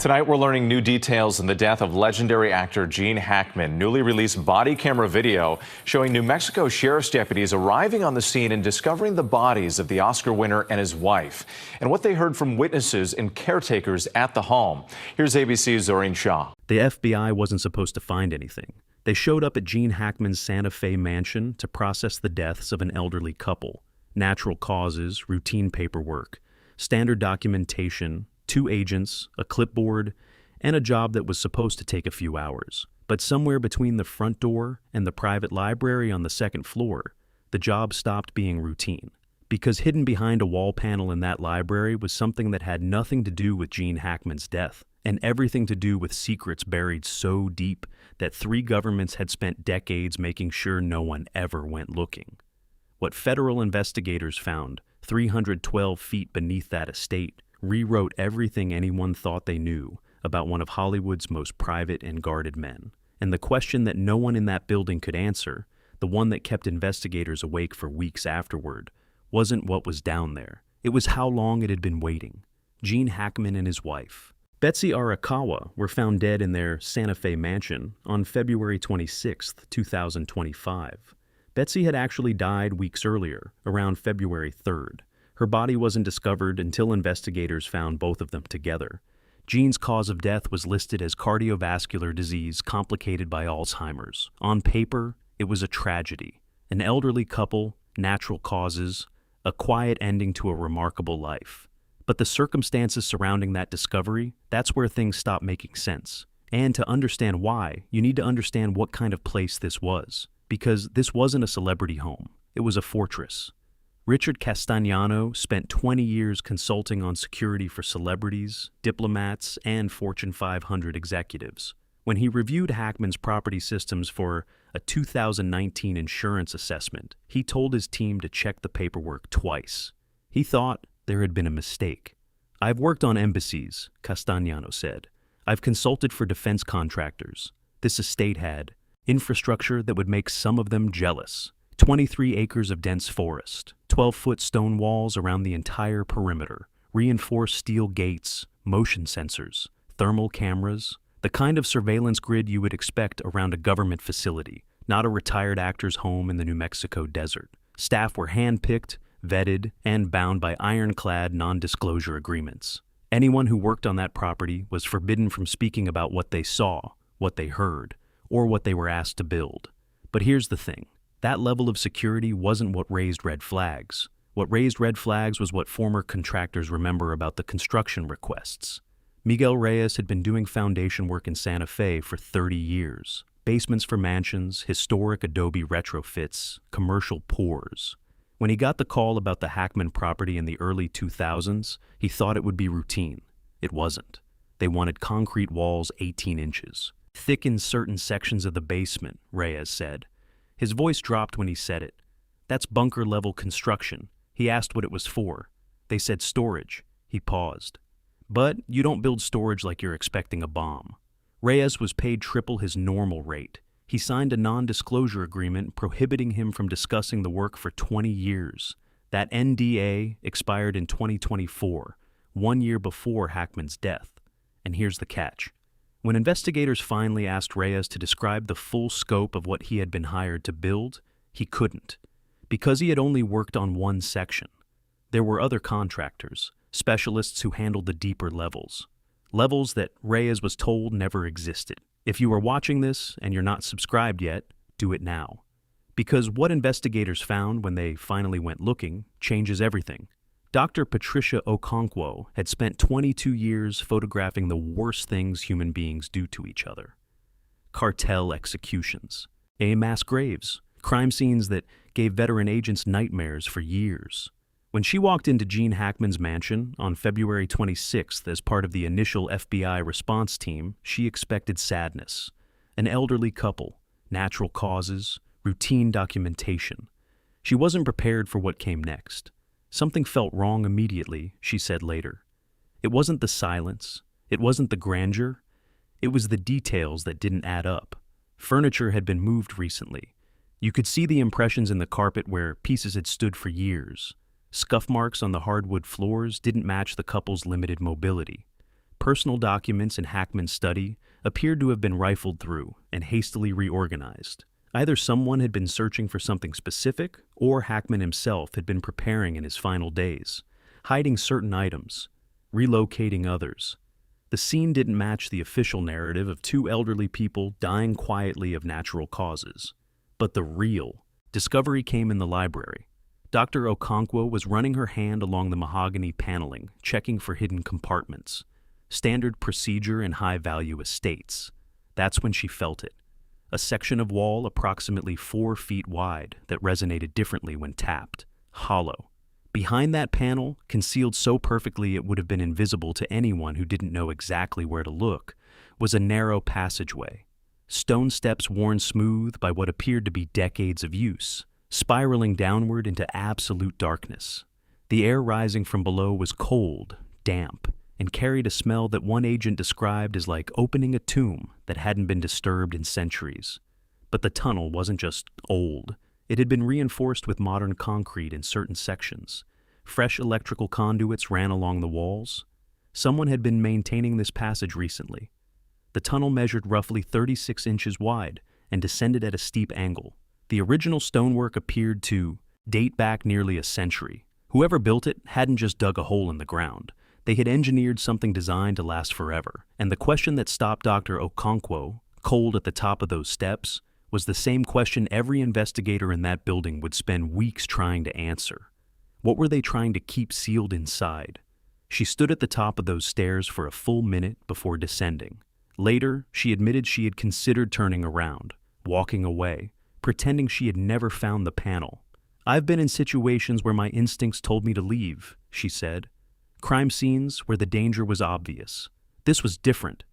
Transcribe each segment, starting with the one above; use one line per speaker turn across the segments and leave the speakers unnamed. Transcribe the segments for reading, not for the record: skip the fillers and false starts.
Tonight, we're learning new details in the death of legendary actor Gene Hackman. Newly released body camera video showing New Mexico sheriff's deputies arriving on the scene and discovering the bodies of the Oscar winner and his wife, and what they heard from witnesses and caretakers at the home. Here's ABC's Zoreen Shah.
The FBI wasn't supposed to find anything. They showed up at Gene Hackman's Santa Fe mansion to process the deaths of an elderly couple. Natural causes, routine paperwork, standard documentation, 2 agents, a clipboard, and a job that was supposed to take a few hours. But somewhere between the front door and the private library on the 2nd floor, the job stopped being routine. Because hidden behind a wall panel in that library was something that had nothing to do with Gene Hackman's death, and everything to do with secrets buried so deep that 3 governments had spent decades making sure no one ever went looking. What federal investigators found, 312 feet beneath that estate, rewrote everything anyone thought they knew about one of Hollywood's most private and guarded men. And the question that no one in that building could answer, the one that kept investigators awake for weeks afterward, wasn't what was down there. It was how long it had been waiting. Gene Hackman and his wife, Betsy Arakawa, were found dead in their Santa Fe mansion on February 26, 2025. Betsy had actually died weeks earlier, around February 3rd. Her body wasn't discovered until investigators found both of them together. Gene's cause of death was listed as cardiovascular disease complicated by Alzheimer's. On paper, it was a tragedy. An elderly couple, natural causes, a quiet ending to a remarkable life. But the circumstances surrounding that discovery, that's where things stop making sense. And to understand why, you need to understand what kind of place this was. Because this wasn't a celebrity home. It was a fortress. Richard Castagnano spent 20 years consulting on security for celebrities, diplomats, and Fortune 500 executives. When he reviewed Hackman's property systems for a 2019 insurance assessment, he told his team to check the paperwork twice. He thought there had been a mistake. "I've worked on embassies," Castagnano said. "I've consulted for defense contractors. This estate had infrastructure that would make some of them jealous. 23 acres of dense forest, 12-foot stone walls around the entire perimeter, reinforced steel gates, motion sensors, thermal cameras, the kind of surveillance grid you would expect around a government facility, not a retired actor's home in the New Mexico desert. Staff were hand-picked, vetted, and bound by ironclad non-disclosure agreements. Anyone who worked on that property was forbidden from speaking about what they saw, what they heard, or what they were asked to build. But here's the thing. That level of security wasn't what raised red flags. What raised red flags was what former contractors remember about the construction requests. Miguel Reyes had been doing foundation work in Santa Fe for 30 years. Basements for mansions, historic adobe retrofits, commercial pours. When he got the call about the Hackman property in the early 2000s, he thought it would be routine. It wasn't. They wanted concrete walls 18 inches. Thick in certain sections of the basement, Reyes said. His voice dropped when he said it. "That's bunker-level construction." He asked what it was for. They said storage. He paused. "But you don't build storage like you're expecting a bomb." Reyes was paid triple his normal rate. He signed a non-disclosure agreement prohibiting him from discussing the work for 20 years. That NDA expired in 2024, 1 year before Hackman's death. And here's the catch. When investigators finally asked Reyes to describe the full scope of what he had been hired to build, he couldn't, because he had only worked on one section. There were other contractors, specialists who handled the deeper levels that Reyes was told never existed. If you are watching this and you're not subscribed yet, do it now. Because what investigators found when they finally went looking changes everything. Dr. Patricia Okonkwo had spent 22 years photographing the worst things human beings do to each other. Cartel executions, mass graves, crime scenes that gave veteran agents nightmares for years. When she walked into Gene Hackman's mansion on February 26th as part of the initial FBI response team, she expected sadness. An elderly couple, natural causes, routine documentation. She wasn't prepared for what came next. Something felt wrong immediately, she said later. It wasn't the silence. It wasn't the grandeur. It was the details that didn't add up. Furniture had been moved recently. You could see the impressions in the carpet where pieces had stood for years. Scuff marks on the hardwood floors didn't match the couple's limited mobility. personal documents in Hackman's study appeared to have been rifled through and hastily reorganized. Either someone had been searching for something specific, or Hackman himself had been preparing in his final days, hiding certain items, relocating others. The scene didn't match the official narrative of two elderly people dying quietly of natural causes. But the real discovery came in the library. Dr. Okonkwo was running her hand along the mahogany paneling, checking for hidden compartments. Standard procedure in high-value estates. That's when she felt it. A section of wall approximately 4 feet wide that resonated differently when tapped. Hollow. Behind that panel, concealed so perfectly it would have been invisible to anyone who didn't know exactly where to look, was a narrow passageway. Stone steps worn smooth by what appeared to be decades of use, spiraling downward into absolute darkness. The air rising from below was cold, damp, and carried a smell that one agent described as like opening a tomb that hadn't been disturbed in centuries. But the tunnel wasn't just old. It had been reinforced with modern concrete in certain sections. Fresh electrical conduits ran along the walls. Someone had been maintaining this passage recently. The tunnel measured roughly 36 inches wide and descended at a steep angle. The original stonework appeared to date back nearly a century. Whoever built it hadn't just dug a hole in the ground. They had engineered something designed to last forever. And the question that stopped Dr. Okonkwo, cold at the top of those steps, was the same question every investigator in that building would spend weeks trying to answer. What were they trying to keep sealed inside? She stood at the top of those stairs for a full minute before descending. Later, she admitted she had considered turning around, walking away, pretending she had never found the panel. "I've been in situations where my instincts told me to leave," she said. Crime scenes where the danger was obvious. This was different.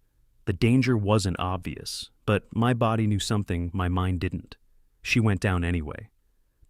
The danger wasn't obvious, but my body knew something my mind didn't. She went down anyway.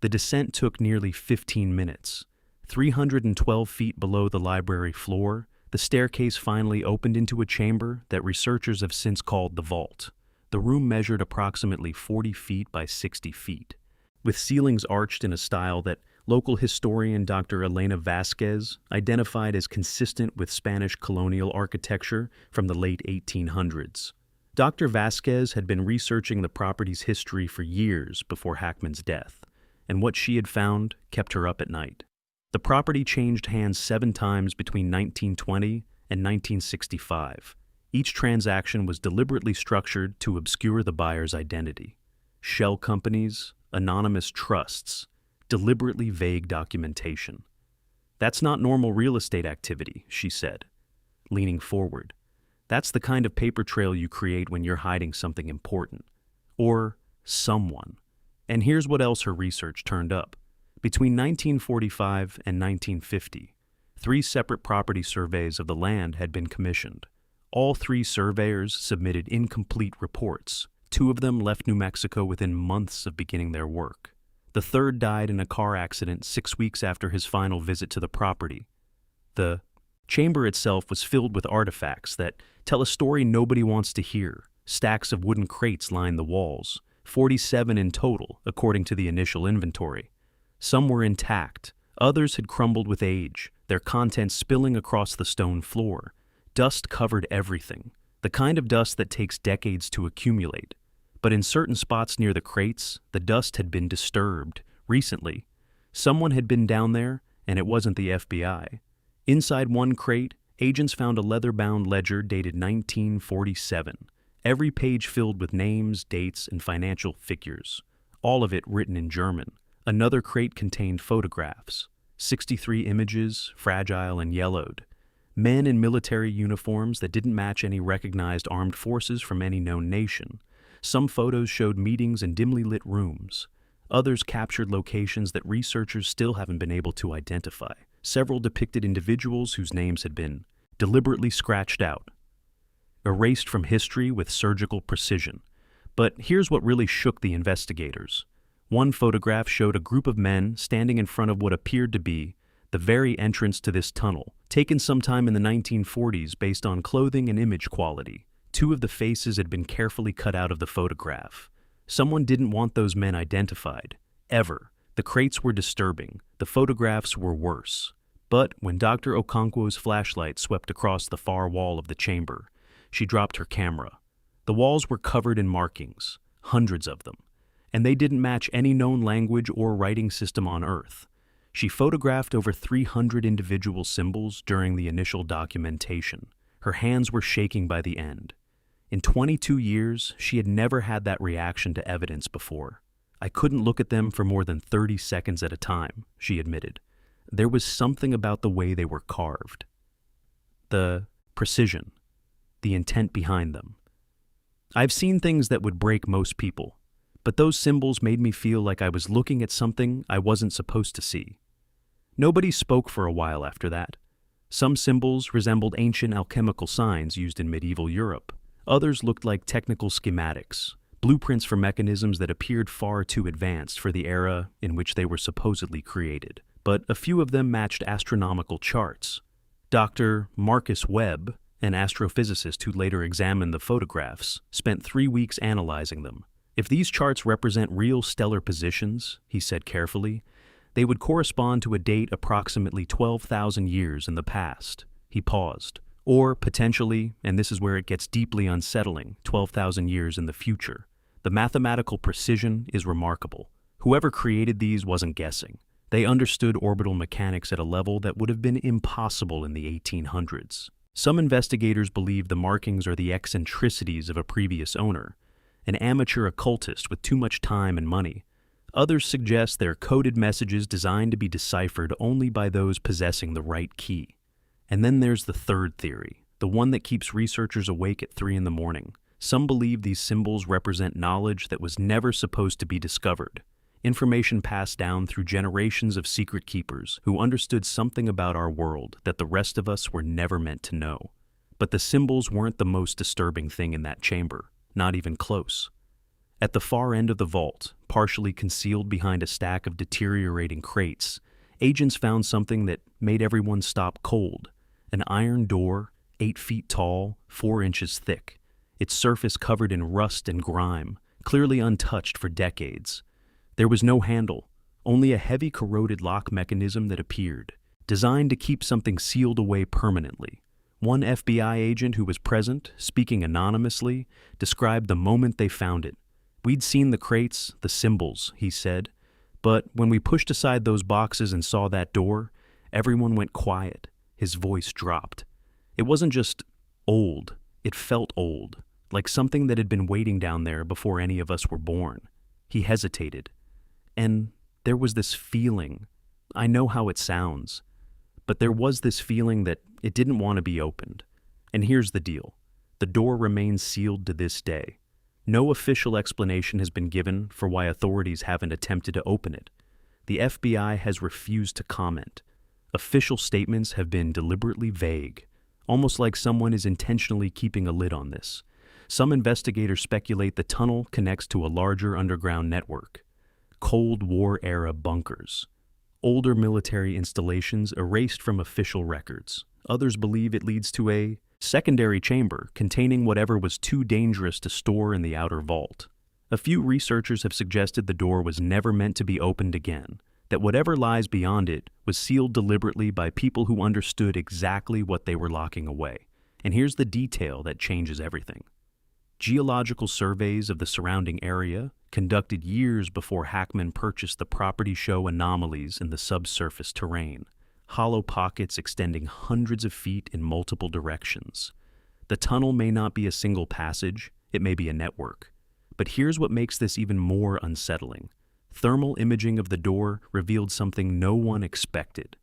The descent took nearly 15 minutes. 312 feet below the library floor, the staircase finally opened into a chamber that researchers have since called the vault. The room measured approximately 40 feet by 60 feet, with ceilings arched in a style that local historian Dr. Elena Vasquez identified as consistent with Spanish colonial architecture from the late 1800s. Dr. Vasquez had been researching the property's history for years before Hackman's death, and what she had found kept her up at night. The property changed hands 7 times between 1920 and 1965. Each transaction was deliberately structured to obscure the buyer's identity. Shell companies, anonymous trusts, deliberately vague documentation. "That's not normal real estate activity," she said, leaning forward. "That's the kind of paper trail you create when you're hiding something important. Or someone." And here's what else her research turned up. Between 1945 and 1950, 3 separate property surveys of the land had been commissioned. All 3 surveyors submitted incomplete reports. 2 of them left New Mexico within months of beginning their work. The third died in a car accident 6 weeks after his final visit to the property. The chamber itself was filled with artifacts that tell a story nobody wants to hear. Stacks of wooden crates lined the walls, 47 in total, according to the initial inventory. Some were intact, others had crumbled with age, their contents spilling across the stone floor. Dust covered everything, the kind of dust that takes decades to accumulate. But in certain spots near the crates, the dust had been disturbed. Recently, someone had been down there, and it wasn't the FBI. Inside one crate, agents found a leather-bound ledger dated 1947, every page filled with names, dates, and financial figures, all of it written in German. Another crate contained photographs, 63 images, fragile and yellowed. Men in military uniforms that didn't match any recognized armed forces from any known nation. Some photos showed meetings in dimly lit rooms. Others captured locations that researchers still haven't been able to identify. Several depicted individuals whose names had been deliberately scratched out, erased from history with surgical precision. But here's what really shook the investigators. One photograph showed a group of men standing in front of what appeared to be the very entrance to this tunnel, taken sometime in the 1940s based on clothing and image quality. 2 of the faces had been carefully cut out of the photograph. Someone didn't want those men identified, ever. The crates were disturbing, the photographs were worse. But when Dr. Okonkwo's flashlight swept across the far wall of the chamber, she dropped her camera. The walls were covered in markings, hundreds of them, and they didn't match any known language or writing system on Earth. She photographed over 300 individual symbols during the initial documentation. Her hands were shaking by the end. In 22 years, she had never had that reaction to evidence before. I couldn't look at them for more than 30 seconds at a time, she admitted. There was something about the way they were carved. The precision, the intent behind them. I've seen things that would break most people, but those symbols made me feel like I was looking at something I wasn't supposed to see. Nobody spoke for a while after that. Some symbols resembled ancient alchemical signs used in medieval Europe. Others looked like technical schematics, blueprints for mechanisms that appeared far too advanced for the era in which they were supposedly created. But a few of them matched astronomical charts. Dr. Marcus Webb, an astrophysicist who later examined the photographs, spent 3 weeks analyzing them. If these charts represent real stellar positions, he said carefully, they would correspond to a date approximately 12,000 years in the past. He paused. Or, potentially, and this is where it gets deeply unsettling, 12,000 years in the future. The mathematical precision is remarkable. Whoever created these wasn't guessing. They understood orbital mechanics at a level that would have been impossible in the 1800s. Some investigators believe the markings are the eccentricities of a previous owner, an amateur occultist with too much time and money. Others suggest they're coded messages designed to be deciphered only by those possessing the right key. And then there's the third theory, the one that keeps researchers awake at 3 in the morning. Some believe these symbols represent knowledge that was never supposed to be discovered. Information passed down through generations of secret keepers who understood something about our world that the rest of us were never meant to know. But the symbols weren't the most disturbing thing in that chamber, not even close. At the far end of the vault, partially concealed behind a stack of deteriorating crates, agents found something that made everyone stop cold. An iron door, 8 feet tall, 4 inches thick, its surface covered in rust and grime, clearly untouched for decades. There was no handle, only a heavy corroded lock mechanism that appeared, designed to keep something sealed away permanently. One FBI agent who was present, speaking anonymously, described the moment they found it. "We'd seen the crates, the symbols," he said, "but when we pushed aside those boxes and saw that door, everyone went quiet." His voice dropped. It wasn't just old, it felt old, like something that had been waiting down there before any of us were born. He hesitated. And there was this feeling. I know how it sounds, but there was this feeling that it didn't want to be opened. And here's the deal. The door remains sealed to this day. No official explanation has been given for why authorities haven't attempted to open it. The FBI has refused to comment. Official statements have been deliberately vague, almost like someone is intentionally keeping a lid on this. Some investigators speculate the tunnel connects to a larger underground network. Cold War-era bunkers. Older military installations erased from official records. Others believe it leads to a secondary chamber containing whatever was too dangerous to store in the outer vault. A few researchers have suggested the door was never meant to be opened again, that whatever lies beyond it was sealed deliberately by people who understood exactly what they were locking away. And here's the detail that changes everything. Geological surveys of the surrounding area, conducted years before Hackman purchased the property, show anomalies in the subsurface terrain, hollow pockets extending hundreds of feet in multiple directions. The tunnel may not be a single passage, it may be a network. But here's what makes this even more unsettling. Thermal imaging of the door revealed something no one expected.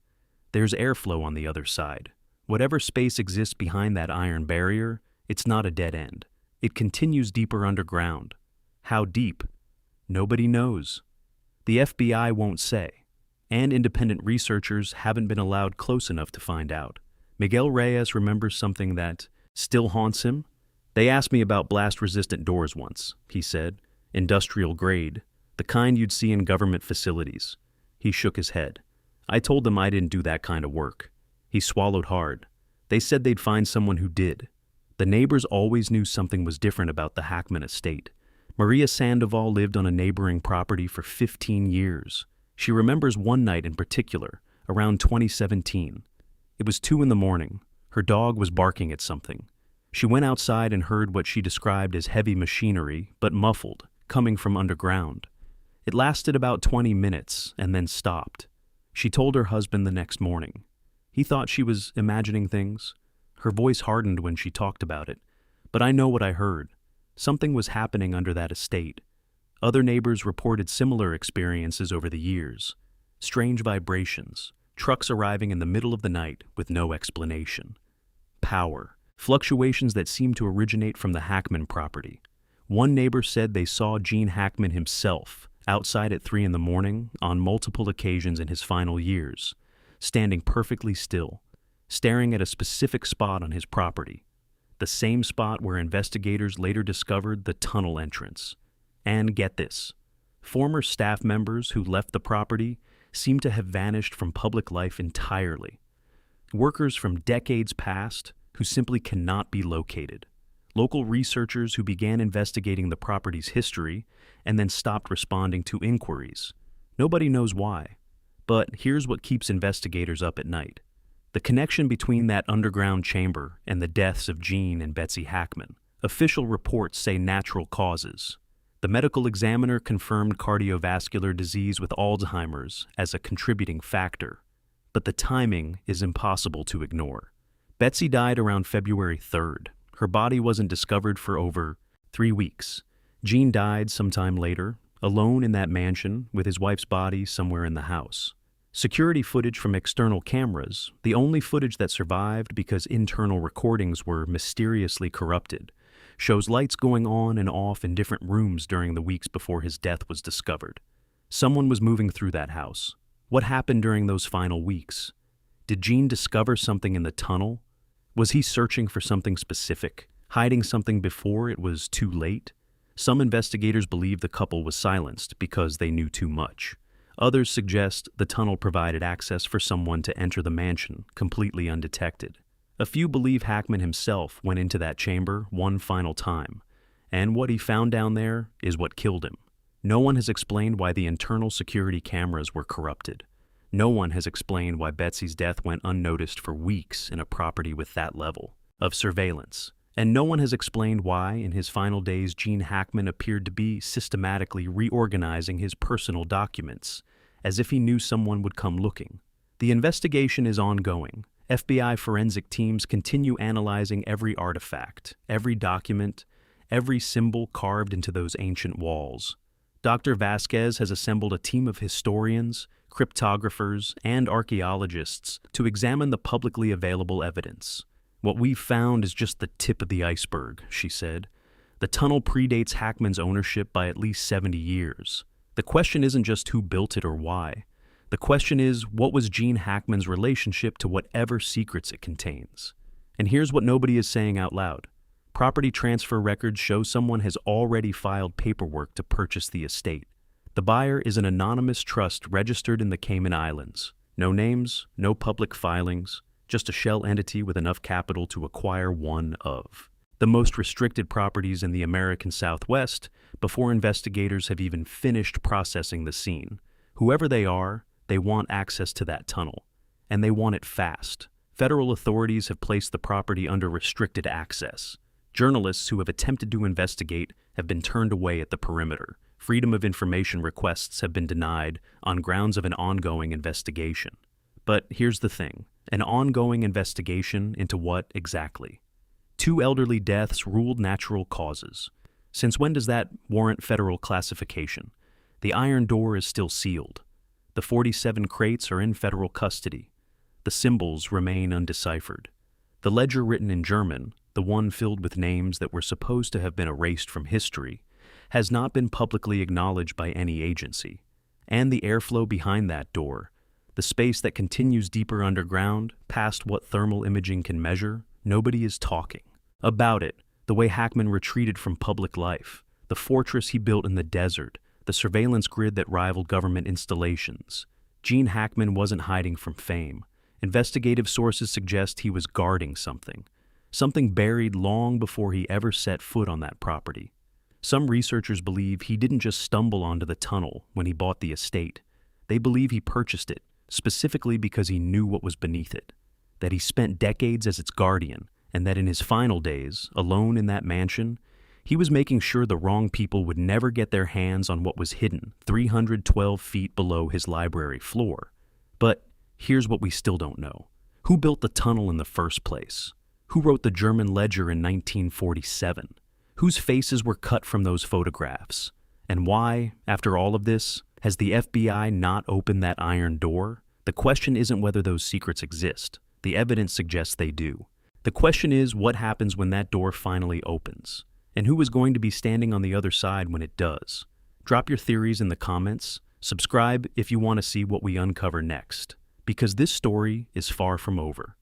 There's airflow on the other side. Whatever space exists behind that iron barrier, it's not a dead end. It continues deeper underground. How deep? Nobody knows. The FBI won't say, and independent researchers haven't been allowed close enough to find out. Miguel Reyes remembers something that still haunts him. "They asked me about blast-resistant doors once," he said. "Industrial grade, the kind you'd see in government facilities." He shook his head. "I told them I didn't do that kind of work." He swallowed hard. "They said they'd find someone who did." The neighbors always knew something was different about the Hackman estate. Maria Sandoval lived on a neighboring property for 15 years. She remembers one night in particular, around 2017. It was 2 in the morning. Her dog was barking at something. She went outside and heard what she described as heavy machinery, but muffled, coming from underground. It lasted about 20 minutes and then stopped. She told her husband the next morning. He thought she was imagining things. Her voice hardened when she talked about it. But I know what I heard. Something was happening under that estate. Other neighbors reported similar experiences over the years. Strange vibrations, trucks arriving in the middle of the night with no explanation. Power, fluctuations that seemed to originate from the Hackman property. One neighbor said they saw Gene Hackman himself outside at 3 in the morning on multiple occasions in his final years, standing perfectly still, staring at a specific spot on his property, the same spot where investigators later discovered the tunnel entrance. And get this, former staff members who left the property seem to have vanished from public life entirely. Workers from decades past who simply cannot be located. Local researchers who began investigating the property's history and then stopped responding to inquiries. Nobody knows why. But here's what keeps investigators up at night. The connection between that underground chamber and the deaths of Gene and Betsy Hackman. Official reports say natural causes. The medical examiner confirmed cardiovascular disease with Alzheimer's as a contributing factor. But the timing is impossible to ignore. Betsy died around February 3rd. Her body wasn't discovered for over 3 weeks. Gene died sometime later, alone in that mansion with his wife's body somewhere in the house. Security footage from external cameras, the only footage that survived because internal recordings were mysteriously corrupted, shows lights going on and off in different rooms during the weeks before his death was discovered. Someone was moving through that house. What happened during those final weeks? Did Gene discover something in the tunnel? Was he searching for something specific, hiding something before it was too late? Some investigators believe the couple was silenced because they knew too much. Others suggest the tunnel provided access for someone to enter the mansion completely undetected. A few believe Hackman himself went into that chamber one final time, and what he found down there is what killed him. No one has explained why the internal security cameras were corrupted. No one has explained why Betsy's death went unnoticed for weeks in a property with that level of surveillance. And no one has explained why, in his final days, Gene Hackman appeared to be systematically reorganizing his personal documents, as if he knew someone would come looking. The investigation is ongoing. FBI forensic teams continue analyzing every artifact, every document, every symbol carved into those ancient walls. Dr. Vasquez has assembled a team of historians, cryptographers, and archaeologists to examine the publicly available evidence. What we've found is just the tip of the iceberg, she said. The tunnel predates Hackman's ownership by at least 70 years. The question isn't just who built it or why. The question is, what was Gene Hackman's relationship to whatever secrets it contains? And here's what nobody is saying out loud. Property transfer records show someone has already filed paperwork to purchase the estate. The buyer is an anonymous trust registered in the Cayman Islands. No names, no public filings, just a shell entity with enough capital to acquire one of the most restricted properties in the American Southwest before investigators have even finished processing the scene. Whoever they are, they want access to that tunnel, and they want it fast. Federal authorities have placed the property under restricted access. Journalists who have attempted to investigate have been turned away at the perimeter. Freedom of information requests have been denied on grounds of an ongoing investigation. But here's the thing. An ongoing investigation into what exactly? 2 elderly deaths ruled natural causes. Since when does that warrant federal classification? The iron door is still sealed. The 47 crates are in federal custody. The symbols remain undeciphered. The ledger written in German, the one filled with names that were supposed to have been erased from history, has not been publicly acknowledged by any agency. And the airflow behind that door, the space that continues deeper underground, past what thermal imaging can measure, nobody is talking about it. The way Hackman retreated from public life, the fortress he built in the desert, the surveillance grid that rivaled government installations. Gene Hackman wasn't hiding from fame. Investigative sources suggest he was guarding something buried long before he ever set foot on that property. Some researchers believe he didn't just stumble onto the tunnel when he bought the estate. They believe he purchased it, specifically because he knew what was beneath it, that he spent decades as its guardian, and that in his final days, alone in that mansion, he was making sure the wrong people would never get their hands on what was hidden 312 feet below his library floor. But here's what we still don't know. Who built the tunnel in the first place? Who wrote the German ledger in 1947? Whose faces were cut from those photographs? And why, after all of this, has the FBI not opened that iron door? The question isn't whether those secrets exist. The evidence suggests they do. The question is what happens when that door finally opens, and who is going to be standing on the other side when it does. Drop your theories in the comments. Subscribe if you want to see what we uncover next, because this story is far from over.